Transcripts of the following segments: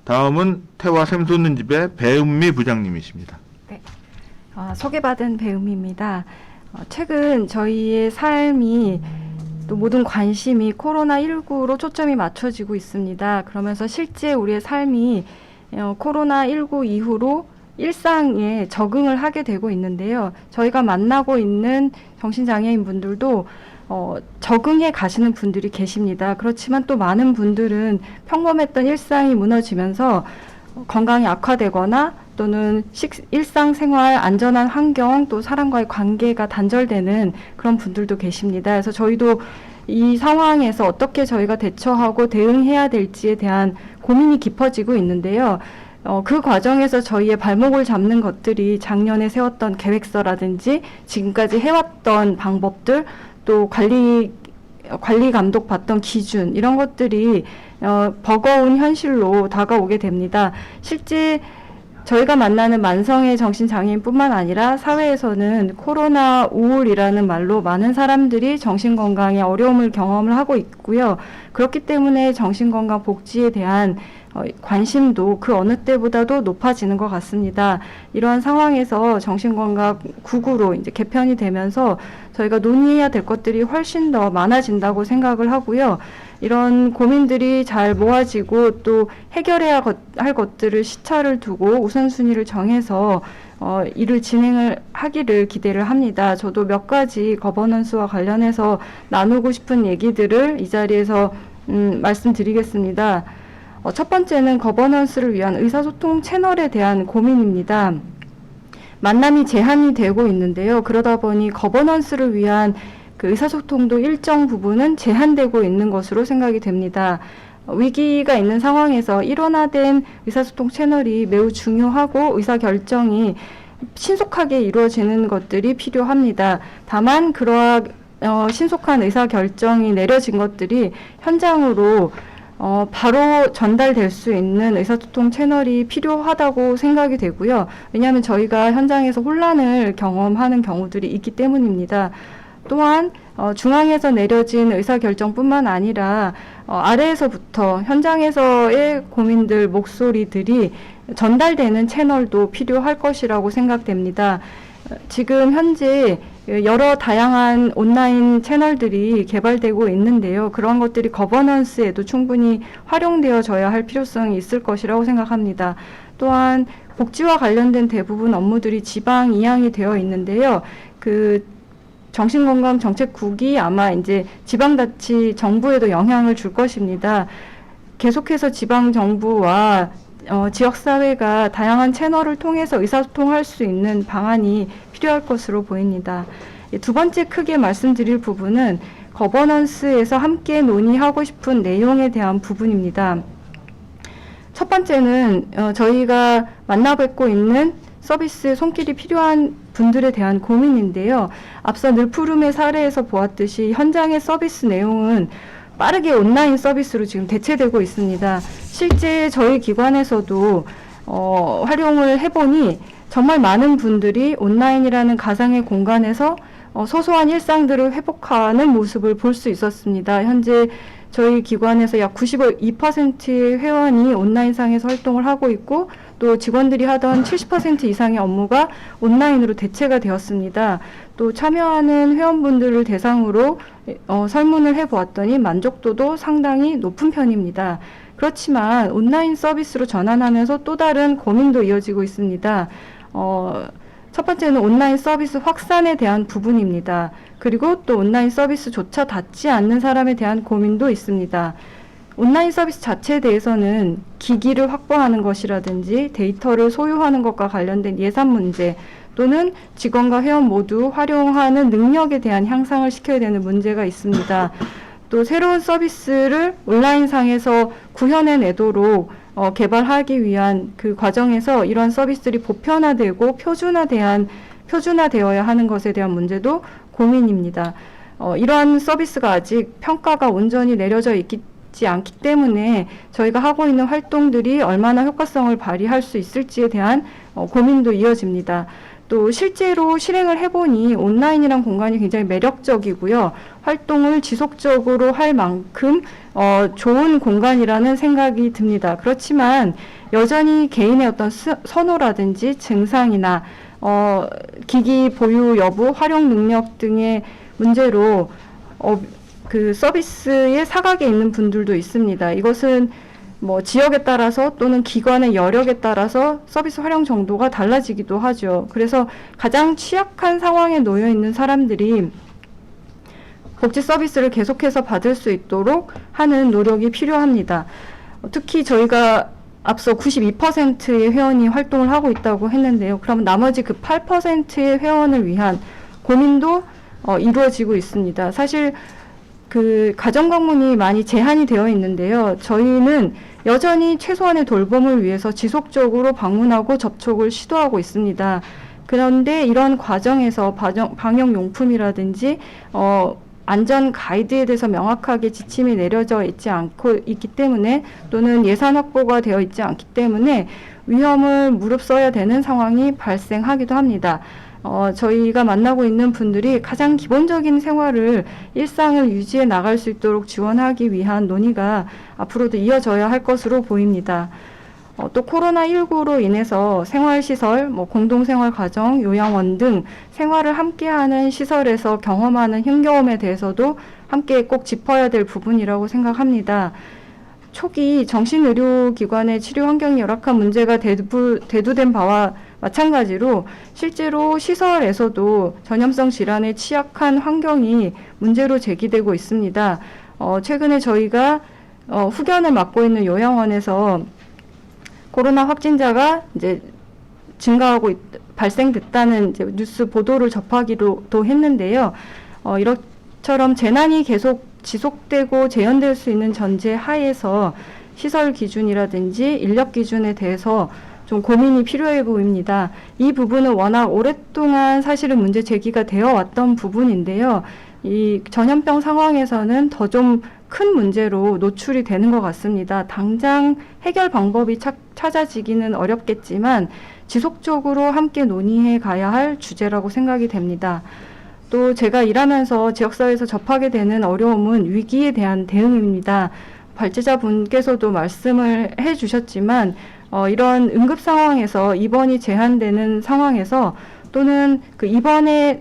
다음은 태화 샘솟는 집의 배은미 부장님이십니다. 네, 소개받은 배은미입니다. 최근 저희의 삶이 또 모든 관심이 코로나19로 초점이 맞춰지고 있습니다. 그러면서 실제 우리의 삶이 코로나19 이후로 일상에 적응을 하게 되고 있는데요. 저희가 만나고 있는 정신장애인 분들도 적응해 가시는 분들이 계십니다. 그렇지만 또 많은 분들은 평범했던 일상이 무너지면서 건강이 악화되거나 또는 일상생활 안전한 환경 또 사람과의 관계가 단절되는 그런 분들도 계십니다. 그래서 저희도 이 상황에서 어떻게 저희가 대처하고 대응해야 될지에 대한 고민이 깊어지고 있는데요. 그 과정에서 저희의 발목을 잡는 것들이 작년에 세웠던 계획서라든지 지금까지 해왔던 방법들 또 관리 감독 받던 기준 이런 것들이 버거운 현실로 다가오게 됩니다. 실제 저희가 만나는 만성의 정신장애인뿐만 아니라 사회에서는 코로나 우울이라는 말로 많은 사람들이 정신건강에 어려움을 경험을 하고 있고요. 그렇기 때문에 정신건강 복지에 대한 관심도 그 어느 때보다도 높아지는 것 같습니다. 이러한 상황에서 정신건강 국으로 이제 개편이 되면서 저희가 논의해야 될 것들이 훨씬 더 많아진다고 생각을 하고요. 이런 고민들이 잘 모아지고 또 해결해야 할 것들을 시차를 두고 우선순위를 정해서 일을 진행을 하기를 기대를 합니다. 저도 몇 가지 거버넌스와 관련해서 나누고 싶은 얘기들을 이 자리에서 말씀드리겠습니다. 첫 번째는 거버넌스를 위한 의사소통 채널에 대한 고민입니다. 만남이 제한이 되고 있는데요. 그러다 보니 거버넌스를 위한 그 의사소통도 일정 부분은 제한되고 있는 것으로 생각이 됩니다. 위기가 있는 상황에서 일원화된 의사소통 채널이 매우 중요하고 의사결정이 신속하게 이루어지는 것들이 필요합니다. 다만 그러한 신속한 의사결정이 내려진 것들이 현장으로 바로 전달될 수 있는 의사소통 채널이 필요하다고 생각이 되고요. 왜냐하면 저희가 현장에서 혼란을 경험하는 경우들이 있기 때문입니다. 또한 중앙에서 내려진 의사결정뿐만 아니라 아래에서부터 현장에서의 고민들, 목소리들이 전달되는 채널도 필요할 것이라고 생각됩니다. 지금 현재 여러 다양한 온라인 채널들이 개발되고 있는데요. 그런 것들이 거버넌스에도 충분히 활용되어져야 할 필요성이 있을 것이라고 생각합니다. 또한 복지와 관련된 대부분 업무들이 지방 이양이 되어 있는데요. 그 정신건강정책국이 아마 이제 지방자치 정부에도 영향을 줄 것입니다. 계속해서 지방정부와 지역사회가 다양한 채널을 통해서 의사소통할 수 있는 방안이 필요할 것으로 보입니다. 두 번째 크게 말씀드릴 부분은 거버넌스에서 함께 논의하고 싶은 내용에 대한 부분입니다. 첫 번째는 저희가 만나뵙고 있는 서비스에 손길이 필요한 분들에 대한 고민인데요. 앞서 늘푸름의 사례에서 보았듯이 현장의 서비스 내용은 빠르게 온라인 서비스로 지금 대체되고 있습니다. 실제 저희 기관에서도 활용을 해보니 정말 많은 분들이 온라인이라는 가상의 공간에서 소소한 일상들을 회복하는 모습을 볼 수 있었습니다. 현재 저희 기관에서 약 92%의 회원이 온라인상에서 활동을 하고 있고 또 직원들이 하던 70% 이상의 업무가 온라인으로 대체가 되었습니다. 또 참여하는 회원분들을 대상으로 설문을 해보았더니 만족도도 상당히 높은 편입니다. 그렇지만 온라인 서비스로 전환하면서 또 다른 고민도 이어지고 있습니다. 첫 번째는 온라인 서비스 확산에 대한 부분입니다. 그리고 또 온라인 서비스조차 닿지 않는 사람에 대한 고민도 있습니다. 온라인 서비스 자체에 대해서는 기기를 확보하는 것이라든지 데이터를 소유하는 것과 관련된 예산 문제 또는 직원과 회원 모두 활용하는 능력에 대한 향상을 시켜야 되는 문제가 있습니다. 또 새로운 서비스를 온라인상에서 구현해내도록 개발하기 위한 그 과정에서 이러한 서비스들이 보편화되고 표준화되어야 하는 것에 대한 문제도 고민입니다. 이러한 서비스가 아직 평가가 온전히 내려져 있지 않기 때문에 저희가 하고 있는 활동들이 얼마나 효과성을 발휘할 수 있을지에 대한 고민도 이어집니다. 또 실제로 실행을 해보니 온라인이란 공간이 굉장히 매력적이고요. 활동을 지속적으로 할 만큼 좋은 공간이라는 생각이 듭니다. 그렇지만 여전히 개인의 어떤 선호라든지 증상이나 기기 보유 여부, 활용 능력 등의 문제로 그 서비스의 사각에 있는 분들도 있습니다. 이것은 뭐 지역에 따라서 또는 기관의 여력에 따라서 서비스 활용 정도가 달라지기도 하죠. 그래서 가장 취약한 상황에 놓여 있는 사람들이 복지 서비스를 계속해서 받을 수 있도록 하는 노력이 필요합니다. 특히 저희가 앞서 92%의 회원이 활동을 하고 있다고 했는데요. 그러면 나머지 그 8%의 회원을 위한 고민도 이루어지고 있습니다. 사실 그 가정 방문이 많이 제한이 되어 있는데요. 저희는 여전히 최소한의 돌봄을 위해서 지속적으로 방문하고 접촉을 시도하고 있습니다. 그런데 이런 과정에서 방역 용품이라든지 안전 가이드에 대해서 명확하게 지침이 내려져 있지 않고 있기 때문에 또는 예산 확보가 되어 있지 않기 때문에 위험을 무릅써야 되는 상황이 발생하기도 합니다. 저희가 만나고 있는 분들이 가장 기본적인 생활을 일상을 유지해 나갈 수 있도록 지원하기 위한 논의가 앞으로도 이어져야 할 것으로 보입니다. 또 코로나19로 인해서 생활시설, 공동생활가정, 요양원 등 생활을 함께하는 시설에서 경험하는 힘겨움에 대해서도 함께 꼭 짚어야 될 부분이라고 생각합니다. 초기 정신의료기관의 치료 환경이 열악한 문제가 대두된 바와 마찬가지로 실제로 시설에서도 전염성 질환에 취약한 환경이 문제로 제기되고 있습니다. 최근에 저희가 후견을 맡고 있는 요양원에서 코로나 확진자가 이제 발생됐다는 이제 뉴스 보도를 접하기도 했는데요. 이처럼 재난이 계속 지속되고 재현될 수 있는 전제 하에서 시설 기준이라든지 인력 기준에 대해서 좀 고민이 필요해 보입니다. 이 부분은 워낙 오랫동안 사실은 문제 제기가 되어 왔던 부분인데요. 이 전염병 상황에서는 더 좀 큰 문제로 노출이 되는 것 같습니다. 당장 해결 방법이 찾아지기는 어렵겠지만 지속적으로 함께 논의해 가야 할 주제라고 생각이 됩니다. 또 제가 일하면서 지역사회에서 접하게 되는 어려움은 위기에 대한 대응입니다. 발제자분께서도 말씀을 해주셨지만 이런 응급 상황에서 입원이 제한되는 상황에서 또는 그 입원이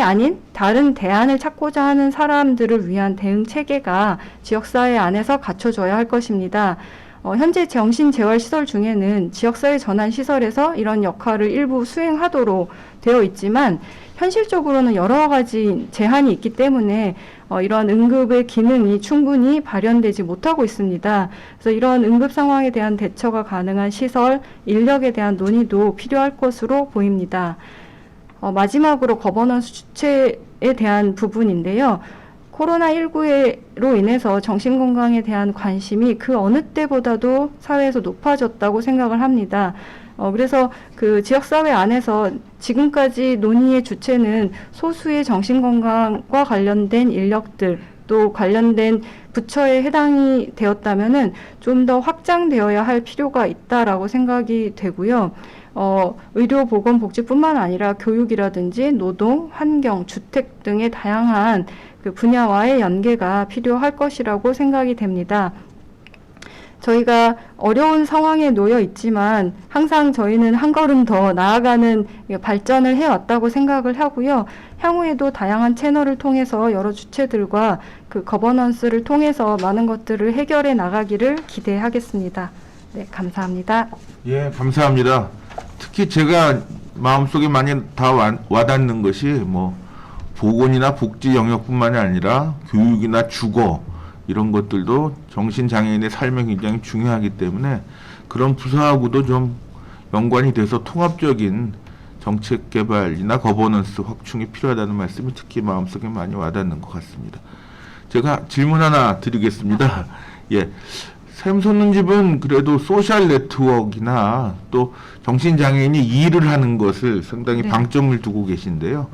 아닌 다른 대안을 찾고자 하는 사람들을 위한 대응 체계가 지역사회 안에서 갖춰져야 할 것입니다. 현재 정신재활시설 중에는 지역사회 전환시설에서 이런 역할을 일부 수행하도록 되어 있지만 현실적으로는 여러 가지 제한이 있기 때문에 이런 응급의 기능이 충분히 발현되지 못하고 있습니다. 그래서 이런 응급 상황에 대한 대처가 가능한 시설, 인력에 대한 논의도 필요할 것으로 보입니다. 마지막으로 거버넌스 주체에 대한 부분인데요. 코로나19로 인해서 정신건강에 대한 관심이 그 어느 때보다도 사회에서 높아졌다고 생각을 합니다. 그래서 그 지역사회 안에서 지금까지 논의의 주체는 소수의 정신건강과 관련된 인력들, 또 관련된 부처에 해당이 되었다면은 좀 더 확장되어야 할 필요가 있다라고 생각이 되고요. 의료, 보건, 복지뿐만 아니라 교육이라든지 노동, 환경, 주택 등의 다양한 그 분야와의 연계가 필요할 것이라고 생각이 됩니다. 저희가 어려운 상황에 놓여 있지만 항상 저희는 한 걸음 더 나아가는 발전을 해왔다고 생각을 하고요. 향후에도 다양한 채널을 통해서 여러 주체들과 그 거버넌스를 통해서 많은 것들을 해결해 나가기를 기대하겠습니다. 네, 감사합니다. 예, 감사합니다. 특히 제가 마음속에 많이 다 와닿는 것이 보건이나 복지 영역뿐만이 아니라 교육이나 주거 이런 것들도 정신장애인의 삶에 굉장히 중요하기 때문에 그런 부서하고도 좀 연관이 돼서 통합적인 정책 개발이나 거버넌스 확충이 필요하다는 말씀이 특히 마음속에 많이 와닿는 것 같습니다. 제가 질문 하나 드리겠습니다. 예. 샘솟는집은 그래도 소셜 네트워크나 또 정신장애인이 일을 하는 것을 상당히 방점을 두고 계신데요.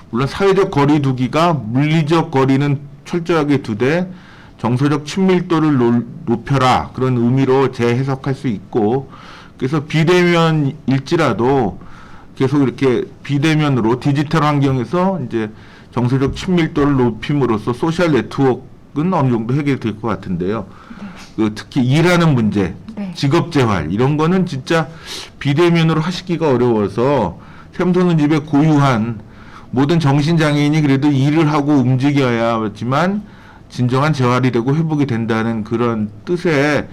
물론 사회적 거리 두기가 물리적 거리는 철저하게 두되 정서적 친밀도를 높여라 그런 의미로 재해석할 수 있고, 그래서 비대면일지라도 계속 이렇게 비대면으로 디지털 환경에서 이제 정서적 친밀도를 높임으로써 소셜 네트워크는 어느 정도 해결될 것 같은데요. 그 특히 일하는 문제, 네. 직업 재활 이런 거는 진짜 비대면으로 하시기가 어려워서 샘솟는 집에 고유한 모든 정신장애인이 그래도 일을 하고 움직여야지만 진정한 재활이 되고 회복이 된다는 그런 뜻에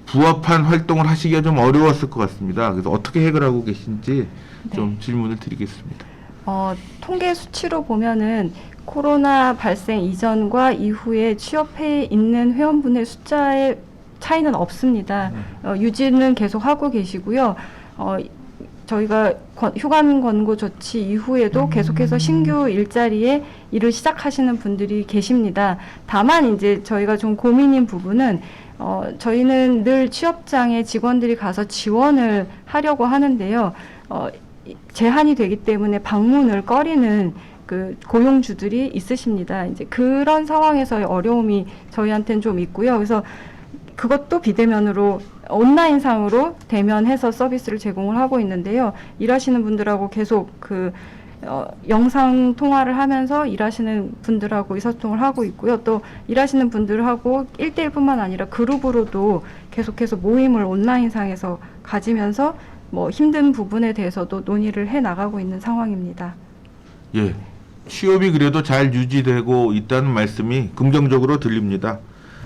부합한 활동을 하시기가 좀 어려웠을 것 같습니다. 그래서 어떻게 해결하고 계신지 좀 질문을 드리겠습니다. 통계 수치로 보면은 코로나 발생 이전과 이후에 취업해 있는 회원분의 숫자의 차이는 없습니다. 유지는 계속 하고 계시고요. 저희가 휴관 권고 조치 이후에도 계속해서 신규 일자리에 일을 시작하시는 분들이 계십니다. 다만 이제 저희가 좀 고민인 부분은 저희는 늘 취업장에 직원들이 가서 지원을 하려고 하는데요. 제한이 되기 때문에 방문을 꺼리는 그 고용주들이 있으십니다. 이제 그런 상황에서의 어려움이 저희한테는 좀 있고요. 그래서 그것도 비대면으로 온라인상으로 대면해서 서비스를 제공을 하고 있는데요. 일하시는 분들하고 계속 영상 통화를 하면서 일하시는 분들하고 의사소통을 하고 있고요. 또 일하시는 분들하고 1대1뿐만 아니라 그룹으로도 계속해서 모임을 온라인상에서 가지면서 뭐 힘든 부분에 대해서도 논의를 해 나가고 있는 상황입니다. 예, 취업이 그래도 잘 유지되고 있다는 말씀이 긍정적으로 들립니다.